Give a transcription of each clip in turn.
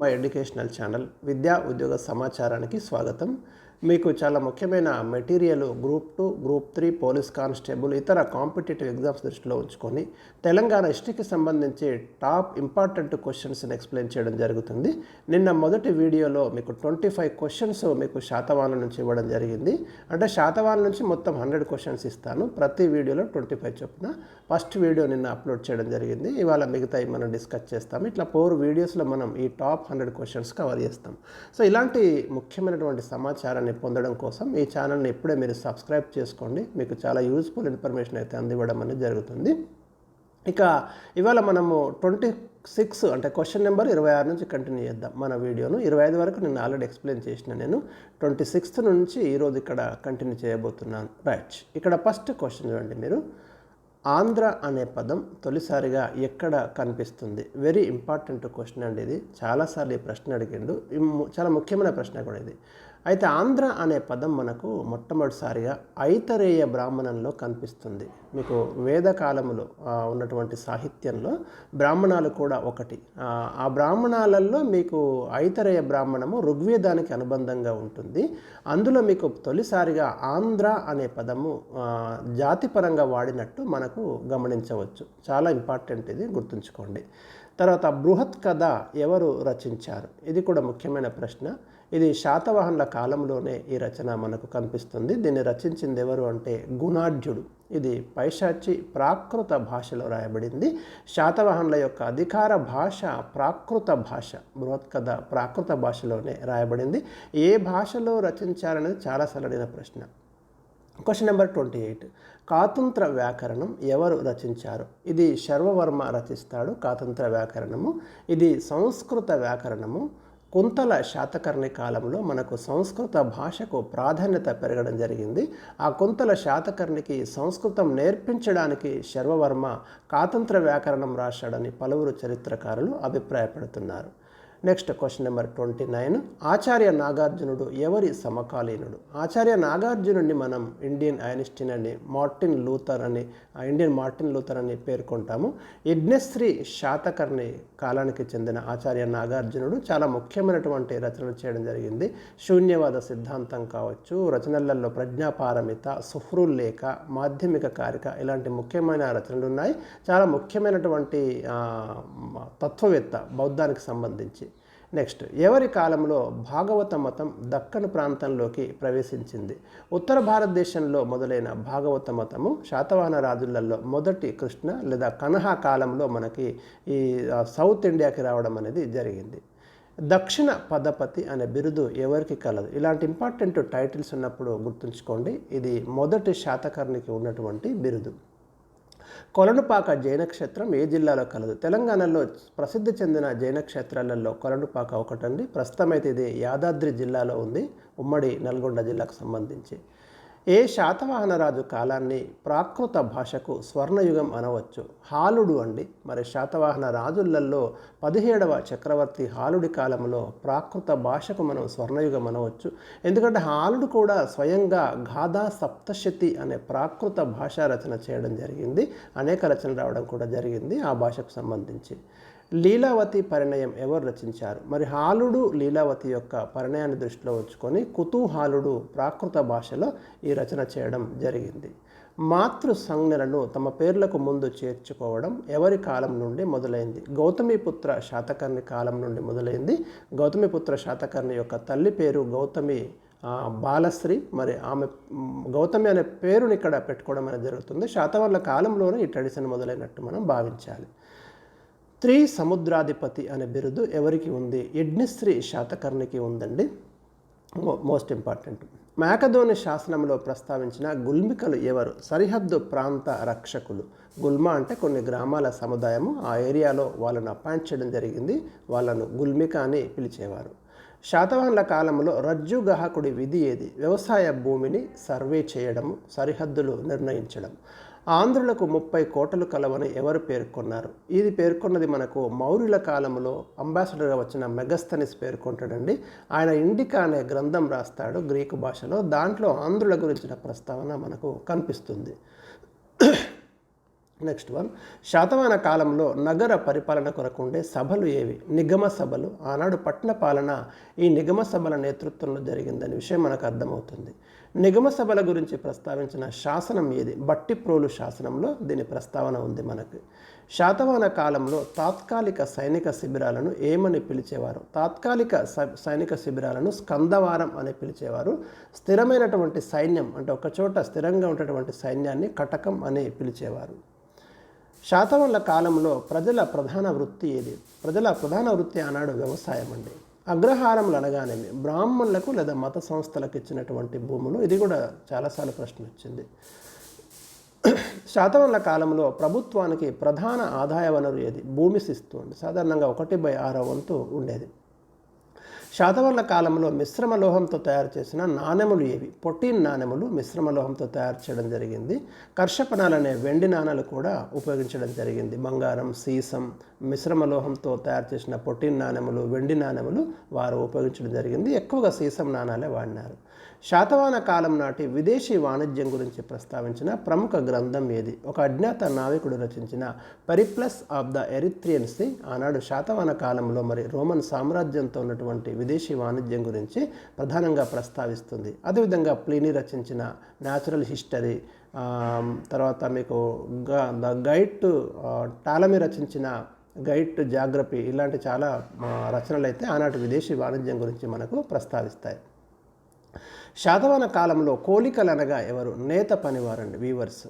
మా educational channel విద్యా ఉద్యోగ సమాచారానికి స్వాగతం. మీకు చాలా ముఖ్యమైన material group 2, group 3, police constable ఇతర కాంపిటేటివ్ ఎగ్జామ్స్ దృష్టిలో ఉంచుకొని తెలంగాణ హిస్టరీకి సంబంధించి టాప్ ఇంపార్టెంట్ క్వశ్చన్స్ని ఎక్స్ప్లెయిన్ చేయడం జరుగుతుంది. నిన్న మొదటి వీడియోలో మీకు 25 క్వశ్చన్స్ మీకు శాతవాహనం నుంచి ఇవ్వడం జరిగింది. అంటే శాతవాహనం నుంచి మొత్తం 100 క్వశ్చన్స్ ఇస్తాను. ప్రతి వీడియోలో 25 చొప్పున. ఫస్ట్ వీడియో నిన్న అప్లోడ్ చేయడం జరిగింది. ఇవాళ మిగతాయి మనం డిస్కస్ చేస్తాము. ఇట్లా 4 వీడియోస్లో మనం ఈ టాప్ 100 క్వశ్చన్స్ కవర్ చేస్తాం. సో ఇలాంటి ముఖ్యమైనటువంటి సమాచారాన్ని పొందడం కోసం ఈ ఛానల్ని ఇప్పుడే మీరు సబ్స్క్రైబ్ చేసుకోండి. మీకు చాలా యూజ్ఫుల్ ఇన్ఫర్మేషన్ అయితే అందివ్వడం అనేది జరుగుతుంది. ఇక ఇవాళ మనము 26 అంటే క్వశ్చన్ నెంబర్ 26 నుంచి కంటిన్యూ చేద్దాం మన వీడియోను. 25 వరకు నేను ఆల్రెడీ ఎక్స్ప్లెయిన్ చేసిన. నేను 26th నుంచి ఈరోజు ఇక్కడ కంటిన్యూ చేయబోతున్నాను. రైట్, ఇక్కడ ఫస్ట్ క్వశ్చన్ చూడండి మీరు. ఆంధ్ర అనే పదం తొలిసారిగా ఎక్కడ కనిపిస్తుంది? వెరీ ఇంపార్టెంట్ క్వశ్చన్ అండి ఇది. చాలాసార్లు ఈ ప్రశ్న అడిగిండు. చాలా ముఖ్యమైన ప్రశ్న కూడా ఇది. అయితే ఆంధ్ర అనే పదం మనకు మొట్టమొదటిసారిగా ఐతరేయ బ్రాహ్మణంలో కనిపిస్తుంది. మీకు వేదకాలములో ఉన్నటువంటి సాహిత్యంలో బ్రాహ్మణాలు కూడా ఒకటి. ఆ బ్రాహ్మణాలలో మీకు ఐతరేయ బ్రాహ్మణము ఋగ్వేదానికి అనుబంధంగా ఉంటుంది. అందులో మీకు తొలిసారిగా ఆంధ్ర అనే పదము జాతిపరంగా వాడినట్టు మనకు గమనించవచ్చు. చాలా ఇంపార్టెంట్, ఇది గుర్తుంచుకోండి. తర్వాత బృహత్ కథ ఎవరు రచించారు? ఇది కూడా ముఖ్యమైన ప్రశ్న. ఇది శాతవాహనుల కాలంలోనే ఈ రచన మనకు కనిపిస్తుంది. దీన్ని రచించింది ఎవరు అంటే గుణాఢ్యుడు. ఇది పైశాచి ప్రాకృత భాషలో రాయబడింది. శాతవాహనుల యొక్క అధికార భాష ప్రాకృత భాష. బృహత్ కథ ప్రాకృత భాషలోనే రాయబడింది. ఏ భాషలో రచించారనేది చాలాసార్లు అడిగిన ప్రశ్న. Question number 28. కాతంత్ర వ్యాకరణం ఎవరు రచించారు? ఇది శర్వవర్మ రచిస్తాడు. కాతంత్ర వ్యాకరణము ఇది సంస్కృత వ్యాకరణము. కుంతల శాతకర్ణి కాలంలో మనకు సంస్కృత భాషకు ప్రాధాన్యత పెరగడం జరిగింది. ఆ కుంతల శాతకర్ణికి సంస్కృతం నేర్పించడానికి శర్వవర్మ కాతంత్ర వ్యాకరణం రాశాడని పలువురు చరిత్రకారులు అభిప్రాయపడుతున్నారు. Next question number 29. ఆచార్య నాగార్జునుడు ఎవరి సమకాలీనుడు? ఆచార్య నాగార్జునుడిని మనం ఇండియన్ ఐన్స్టీన్ అని, ఇండియన్ మార్టిన్ లూథర్ అని పేర్కొంటాము. యజ్ఞశ్రీ శాతకర్ణి కాలానికి చెందిన ఆచార్య నాగార్జునుడు చాలా ముఖ్యమైనటువంటి రచనలు చేయడం జరిగింది. శూన్యవాద సిద్ధాంతం కావచ్చు, రచనలలో ప్రజ్ఞాపారమిత, సుహృల్లేఖ, మాధ్యమిక కారిక ఇలాంటి ముఖ్యమైన రచనలు ఉన్నాయి. చాలా ముఖ్యమైనటువంటి తత్వవేత్త బౌద్ధానికి సంబంధించి. నెక్స్ట్, ఎవరి కాలంలో భాగవత మతం దక్కన్ ప్రాంతంలోకి ప్రవేశించింది? ఉత్తర భారతదేశంలో మొదలైన భాగవత మతము శాతవాహన రాజులలో మొదటి కృష్ణ లేదా కన్హా కాలంలో మనకి ఈ సౌత్ ఇండియాకి రావడం అనేది జరిగింది. దక్షిణ పదపతి అనే బిరుదు ఎవరికి కలదు? ఇలాంటి ఇంపార్టెంట్ టైటిల్స్ ఉన్నప్పుడు గుర్తుంచుకోండి. ఇది మొదటి శాతకర్ణికి ఉన్నటువంటి బిరుదు. కొలనుపాక జైన క్షేత్రం ఏ జిల్లాలో కలదు? తెలంగాణలో ప్రసిద్ధి చెందిన జైన క్షేత్రాలలో కొలనుపాక ఒకటండి. ప్రస్తుతం అయితే ఇది యాదాద్రి జిల్లాలో ఉంది, ఉమ్మడి నల్గొండ జిల్లాకు సంబంధించి. ఏ శాతవాహన రాజు కాలాన్ని ప్రాకృత భాషకు స్వర్ణయుగం అనవచ్చు? హాలుడు అండి. మరి శాతవాహన రాజులలో 17వ చక్రవర్తి హాలుడి కాలంలో ప్రాకృత భాషకు మనం స్వర్ణయుగం అనవచ్చు. ఎందుకంటే హాలుడు కూడా స్వయంగా గాథా సప్తశతి అనే ప్రాకృత భాషా రచన చేయడం జరిగింది. అనేక రచనలు రావడం కూడా జరిగింది ఆ భాషకు సంబంధించి. లీలావతి పరిణయం ఎవరు రచించారు? మరి హాలుడు లీలావతి యొక్క పరిణయాన్ని దృష్టిలో ఉంచుకొని కుతూహాలుడు ప్రాకృత భాషలో ఈ రచన చేయడం జరిగింది. మాతృ సంజ్ఞలను తమ పేర్లకు ముందు చేర్చుకోవడం ఎవరి కాలం నుండి మొదలైంది? గౌతమిపుత్ర శాతకర్ణి కాలం నుండి మొదలైంది. గౌతమిపుత్ర శాతకర్ణి యొక్క తల్లి పేరు గౌతమి బాలశ్రీ. మరి ఆమె గౌతమి అనే పేరుని ఇక్కడ పెట్టుకోవడం అనేది జరుగుతుంది. శాతవాహనుల కాలంలోనే ఈ ట్రెడిషన్ మొదలైనట్టు మనం భావించాలి. సముద్రాధిపతి అనే బిరుదు ఎవరికి ఉంది? యజ్ఞశ్రీ శాతకర్ణికి ఉందండి. Most important. మేకధోని శాసనంలో ప్రస్తావించిన గుల్మికలు ఎవరు? సరిహద్దు ప్రాంత రక్షకులు. గుల్మ అంటే కొన్ని గ్రామాల సముదాయము. ఆ ఏరియాలో వాళ్ళను అపాయింట్ చేయడం జరిగింది. వాళ్ళను గుల్మిక అని పిలిచేవారు. శాతవాహనుల కాలంలో రజ్జుగాహకుడి విధి ఏది? వ్యవసాయ భూమిని సర్వే చేయడము, సరిహద్దులు నిర్ణయించడం. ఆంధ్రులకు 30 కోటలు కలవని ఎవరు పేర్కొన్నారు? ఇది పేర్కొన్నది మనకు మౌర్యుల కాలంలో అంబాసిడర్గా వచ్చిన మెగస్తనిస్ పేర్కొంటాడండి. ఆయన ఇండికా అనే గ్రంథం రాస్తాడు గ్రీకు భాషలో. దాంట్లో ఆంధ్రుల గురించిన ప్రస్తావన మనకు కనిపిస్తుంది. నెక్స్ట్ వన్, శాతవాహన కాలంలో నగర పరిపాలన కొరకు ఉండే సభలు ఏవి? నిగమ సభలు. ఆనాడు పట్టణ పాలన ఈ నిగమ సభల నేతృత్వంలో జరిగిందనే విషయం మనకు అర్థమవుతుంది. నిగమ సభల గురించి ప్రస్తావించిన శాసనం ఏది? బట్టిప్రోలు శాసనంలో దీని ప్రస్తావన ఉంది మనకి. శాతవాహన కాలంలో తాత్కాలిక సైనిక శిబిరాలను ఏమని పిలిచేవారు? తాత్కాలిక సైనిక శిబిరాలను స్కందవారం అని పిలిచేవారు. స్థిరమైనటువంటి సైన్యం అంటే ఒకచోట స్థిరంగా ఉన్నటువంటి సైన్యాన్ని కటకం అని పిలిచేవారు. శాతవాహనుల కాలంలో ప్రజల ప్రధాన వృత్తి ఏది? ప్రజల ప్రధాన వృత్తి ఆనాడు వ్యవసాయం అండి. అగ్రహారములు అనగానేమి? బ్రాహ్మణులకు లేదా మత సంస్థలకు ఇచ్చినటువంటి భూములు. ఇది కూడా చాలాసార్లు ప్రశ్న వచ్చింది. శాతవాహనుల కాలంలో ప్రభుత్వానికి ప్రధాన ఆదాయ వనరు ఏది? భూమి శిస్తు అండి. సాధారణంగా 1/6 వంతు ఉండేది. శాతవాహనుల కాలంలో మిశ్రమ లోహంతో తయారు చేసిన నాణెములు ఏవి? పొట్టిన్ నాణెములు మిశ్రమ లోహంతో తయారు చేయడం జరిగింది. కర్షపణాలు అనే వెండి నాణాలు కూడా ఉపయోగించడం జరిగింది. బంగారం, సీసం, మిశ్రమ లోహంతో తయారు చేసిన పొట్టిన్ నాణెములు, వెండి నాణెములు వారు ఉపయోగించడం జరిగింది. ఎక్కువగా సీసం నాణాలే వాడినారు. శాతవాహన కాలం నాటి విదేశీ వాణిజ్యం గురించి ప్రస్తావించిన ప్రముఖ గ్రంథం ఏది? ఒక అజ్ఞాత నావికుడు రచించిన Periplus of the Erythraean Sea ఆనాడు శాతవాహన కాలంలో రోమన్ సామ్రాజ్యంతో ఉన్నటువంటి విదేశీ వాణిజ్యం గురించి ప్రధానంగా ప్రస్తావిస్తుంది. అదేవిధంగా ప్లీనీ రచించిన న్యాచురల్ హిస్టరీ, తర్వాత మీకు ద గైడ్ టు టాలమీ రచించిన గైడ్ టు జాగ్రఫీ, ఇలాంటి చాలా రచనలు అయితే ఆనాటి విదేశీ వాణిజ్యం గురించి మనకు ప్రస్తావిస్తాయి. శాతవాహన కాలంలో కోలికలు అనగా ఎవరు? నేత పనివారండి, వీవర్స్.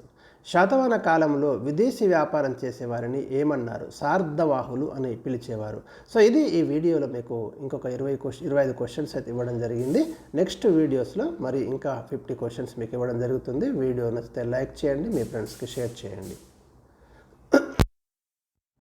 శాతవాహన కాలంలో విదేశీ వ్యాపారం చేసేవారిని ఏమన్నారు? సార్ధవాహులు అని పిలిచేవారు. సో ఇది ఈ వీడియోలో మీకు ఇంకొక 25 క్వశ్చన్స్ అయితే ఇవ్వడం జరిగింది. నెక్స్ట్ వీడియోస్లో మరి ఇంకా 50 క్వశ్చన్స్ మీకు ఇవ్వడం జరుగుతుంది. వీడియో నచ్చితే లైక్ చేయండి, మీ ఫ్రెండ్స్కి షేర్ చేయండి.